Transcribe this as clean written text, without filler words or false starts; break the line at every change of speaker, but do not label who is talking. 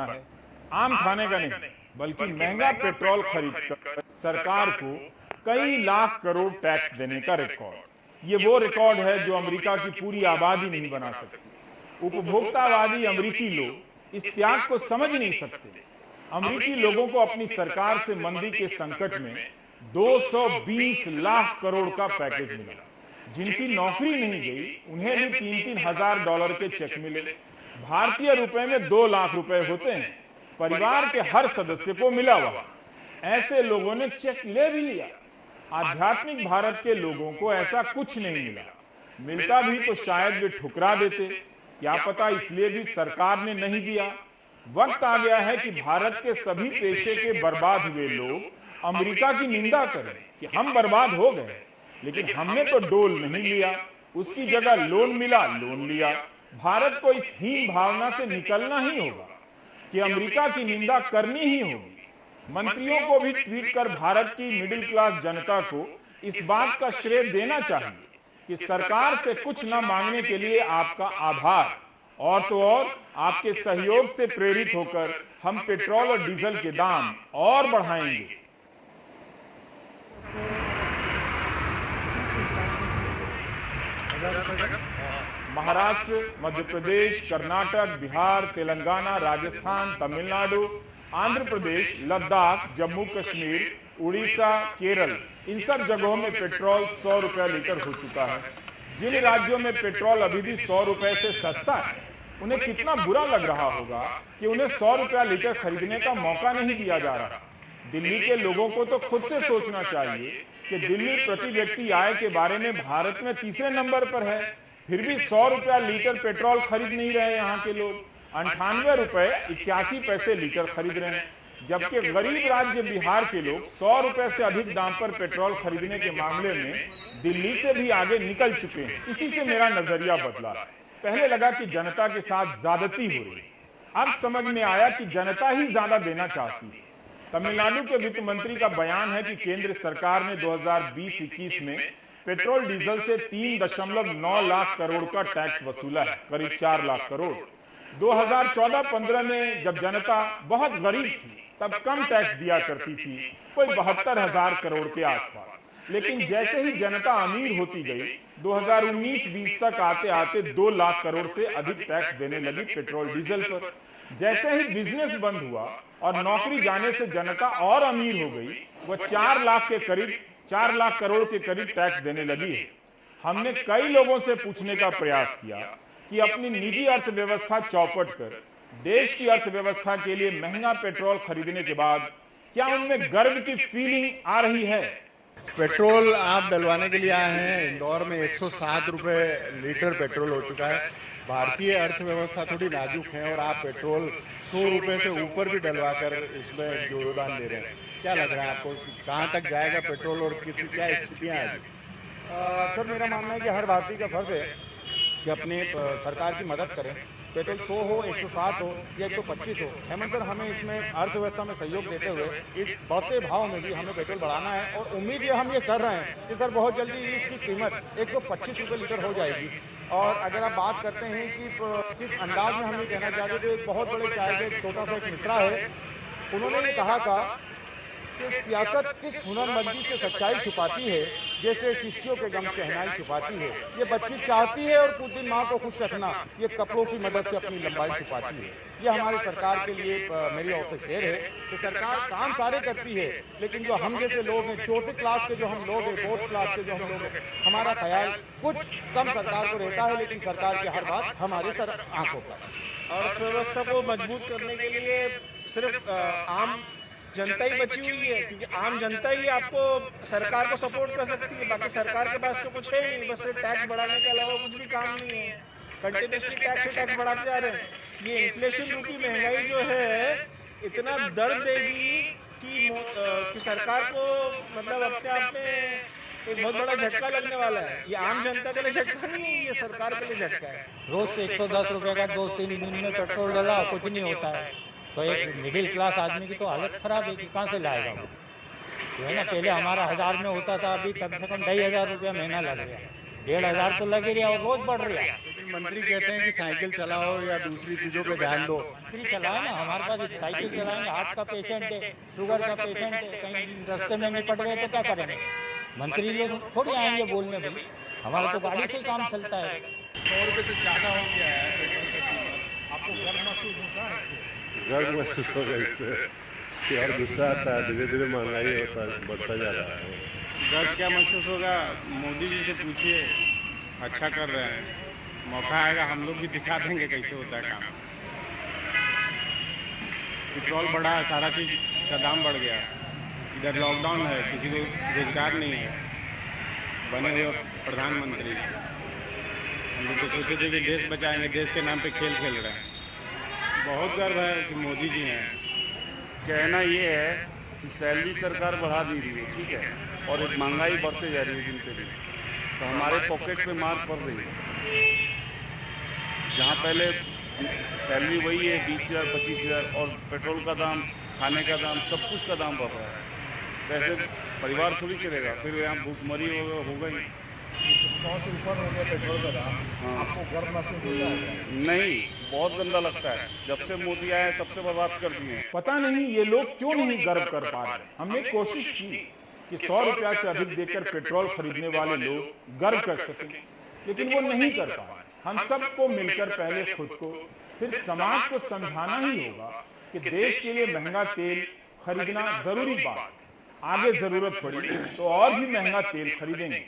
है, आम खाने का नहीं बल्कि महंगा पेट्रोल खरीदकर सरकार को कई लाख करोड़ टैक्स देने का रिकॉर्ड। ये वो रिकॉर्ड है जो अमेरिका की पूरी आबादी नहीं बना सकती। उपभोक्तावादी अमेरिकी लोग इस त्याग को समझ नहीं सकते। अमेरिकी लोगों को अपनी सरकार से मंदी के संकट में 220 लाख करोड़ का पैकेज मिला। जिनकी नौकरी नहीं गई उन्हें भी 3-3 हजार डॉलर के चेक मिले। भारतीय रुपए में 2 लाख रुपए होते हैं, परिवार के हर सदस्य को मिला हुआ। ऐसे लोगों ने चेक ले भी लिया। आध्यात्मिक भारत के लोगों को ऐसा कुछ नहीं मिला। मिलता भी तो शायद वे ठुकरा देते, क्या पता इसलिए भी सरकार ने नहीं दिया। वक्त आ गया है कि भारत के सभी पेशे के बर्बाद हुए लोग अमेरिका की निंदा करें कि हम बर्बाद हो गए, लेकिन हमने तो डोल नहीं लिया, उसकी जगह लोन मिला, लोन लिया। भारत को इस हीन भावना से निकलना ही होगा कि अमेरिका की निंदा करनी ही होगी। मंत्रियों को भी ट्वीट कर भारत की मिडिल क्लास जनता को इस बात का श्रेय देना चाहिए कि सरकार से कुछ न मांगने के लिए आपका आभार, और तो और आपके सहयोग से प्रेरित होकर हम पेट्रोल और डीजल के दाम और बढ़ाएंगे। महाराष्ट्र, मध्य प्रदेश, कर्नाटक, बिहार, तेलंगाना, राजस्थान, तमिलनाडु, आंध्र प्रदेश, लद्दाख, जम्मू कश्मीर, उड़ीसा, केरल, इन सब जगहों में पेट्रोल 100 रुपया लीटर हो चुका है। जिन राज्यों में पेट्रोल अभी भी 100 रुपए से सस्ता है, उन्हें कितना बुरा लग रहा होगा कि उन्हें 100 रुपया लीटर खरीदने का मौका नहीं दिया जा रहा। दिल्ली के लोगों को तो खुद से सोचना चाहिए कि दिल्ली प्रति व्यक्ति आय के बारे में भारत में तीसरे नंबर पर है, फिर भी 100 रुपया लीटर पेट्रोल खरीद नहीं रहे। यहाँ के लोग 98 रुपए 81 पैसे लीटर खरीद रहे हैं, जबकि गरीब राज्य बिहार के लोग 100 रुपए से अधिक दाम पर पेट्रोल खरीदने के मामले में दिल्ली से भी आगे निकल चुके हैं। इसी से मेरा नजरिया बदला। पहले लगा कि जनता के साथ ज्यादती हो रही, अब समझ में आया कि जनता ही ज्यादा देना चाहती है। तमिलनाडु के वित्त मंत्री का बयान है कि केंद्र सरकार ने 2020-21 में पेट्रोल डीजल से 3.9 लाख करोड़ का टैक्स वसूला है, करीब 4 लाख करोड़। 2014-15 में जब जनता बहुत गरीब थी तब कम टैक्स दिया करती थी, कोई 72,000 करोड़ के आसपास। लेकिन जैसे ही जनता अमीर होती गई, 2019-20 तक आते आते 2 लाख करोड़ से अधिक टैक्स देने लगी पेट्रोल डीजल पर। जैसे ही बिजनेस बंद हुआ और नौकरी जाने से जनता और अमीर हो गई, वह 4 लाख करोड़ के करीब टैक्स देने लगी है। हमने कई लोगों से पूछने का प्रयास किया कि अपनी निजी अर्थव्यवस्था चौपट कर देश की अर्थव्यवस्था के लिए महंगा पेट्रोल खरीदने के बाद क्या उनमें गर्व की फीलिंग आ रही है।
पेट्रोल आप डलवाने के लिए आए हैं। इंदौर में 107 रुपए लीटर पेट्रोल हो चुका है। भारतीय अर्थव्यवस्था थोड़ी नाजुक है और आप पेट्रोल 100 रुपए से ऊपर भी डलवा कर इसमें योगदान दे रहे हैं। क्या लग रहा है आपको, कहाँ तक जाएगा पेट्रोल और क्या स्थितियाँ हैं?
सर, मेरा मानना है कि हर भारतीय का फर्ज है कि अपने सरकार की मदद करें। पेट्रोल 100 हो, 107 हो या 125 हो, हेमंत सर हमें इसमें अर्थव्यवस्था में सहयोग देते हुए इस बढ़ते भाव में भी हमें पेट्रोल बढ़ाना है। और उम्मीद ये हम ये कर रहे हैं कि सर बहुत जल्दी इसकी कीमत 125 रुपये लीटर हो जाएगी। और अगर आप बात करते हैं कि किस अंदाज में हम ये कहना चाहते थे, एक बहुत बड़े चाय के एक छोटा सा एक मित्रा है, उन्होंने ये कहा था कि सियासत किस हुनरमंदी से सच्चाई छुपाती है, जैसे शिष्यों के गम शहनाई छुपाती है। ये बच्ची चाहती है और कुछ दिन माँ को खुश रखना, ये कपड़ों की मदद से अपनी लंबाई छुपाती है। ये हमारी सरकार के लिए मेरी ओर से शेर है कि सरकार काम सारे करती है, लेकिन जो हम जैसे लोग हैं, छोटे क्लास के जो हम लोग हैं, फोर्थ क्लास के जो हम लोग हैं, हमारा ख्याल कुछ कम सरकार को रहता है, लेकिन सरकार की हर बात हमारे सर आंखों पर।
अर्थव्यवस्था को मजबूत करने के लिए सिर्फ आम जनता ही बची हुई है, क्योंकि आम जनता ही आपको सरकार को सपोर्ट कर सकती है। बाकी सरकार के पास तो कुछ है ही नहीं, बस सिर्फ टैक्स बढ़ाने के अलावा कुछ भी काम नहीं है। कंटिन्यूसली टैक्स बढ़ाते जा रहे हैं। ये इन्फ्लेशन रूपी महंगाई जो है इतना दर्द देगी कि सरकार को मतलब अपने आप में एक बहुत बड़ा झटका लगने वाला है। ये आम जनता के लिए झटका नहीं है, ये सरकार के लिए झटका है।
रोज से 110 रुपए का 2-3 दिन में पेट्रोल डला, कुछ नहीं होता है, तो एक मिडिल क्लास आदमी की तो हालत खराब है कि कहाँ से लाएगा वो, जो है ना। पहले हमारा 1000 में होता था, अभी कम से कम 2500 रुपया महीना लग रहा है, 1500 तो लग ही रहा है और रोज बढ़ रहा है।
मंत्री कहते हैं कि साइकिल चलाओ या दूसरी चीजों पे ध्यान दो।
मंत्री चलाए ना, हमारे पास साइकिल चलाएंगे, हार्ट का पेशेंट है, शुगर का पेशेंट है, कहीं रास्ते में निपट गए तो क्या करेंगे? मंत्री लोग थोड़ी आएंगे बोलने भाई, हमारा तो गाड़ी से ही काम चलता है।
100 रुपये से ज़्यादा हो गया है पेट्रोल का कीमत, आपको गर्व महसूस होता है?
गर्व महसूस होगा इससे कि और गुस्सा आता है, धीरे धीरे महंगाई होता है, बढ़ता जा रहा है।
गर्व क्या महसूस होगा? मोदी जी से पूछिए, अच्छा कर रहे हैं, मौका आएगा हम लोग भी दिखा देंगे कैसे होता है काम। पेट्रोल बढ़ा, सारा चीज़ का दाम बढ़ गया, इधर लॉकडाउन है, किसी को रोजगार नहीं है, बने हुए प्रधानमंत्री हम लोग तो सोचे थे कि देश बचाएंगे, देश के नाम पे खेल खेल रहे हैं। बहुत गर्व है कि मोदी जी हैं।
कहना ये है कि सैलरी सरकार बढ़ा दी रही है, ठीक है, और एक महंगाई बढ़ते जा रही है दिन पे दिन, तो हमारे पॉकेट पे मार पड़ रही है। जहाँ पहले सैलरी वही है 20,000 25,000 और पेट्रोल का दाम, खाने का दाम, सब कुछ का दाम बढ़ रहा है, तो ऐसे परिवार थोड़ी चलेगा, फिर यहाँ भूखमरी हो गई।
100 से ऊपर हो गया पेट्रोल का दाम, आपको गर्व महसूस होता है?
नहीं, बहुत गंदा लगता है, जब से मोदी आए तब से बर्बाद कर दिए।
पता नहीं ये लोग क्यों नहीं गर्व कर पा रहे। हमने कोशिश की कि 100 रुपया से अधिक देकर पेट्रोल खरीदने वाले लोग गर्व कर सकें, लेकिन वो नहीं कर पाए। हम सबको मिलकर पहले खुद को फिर समाज को समझाना ही होगा कि देश के लिए महंगा तेल खरीदना जरूरी बात, आगे जरूरत पड़ी तो और भी महंगा तेल खरीदेंगे।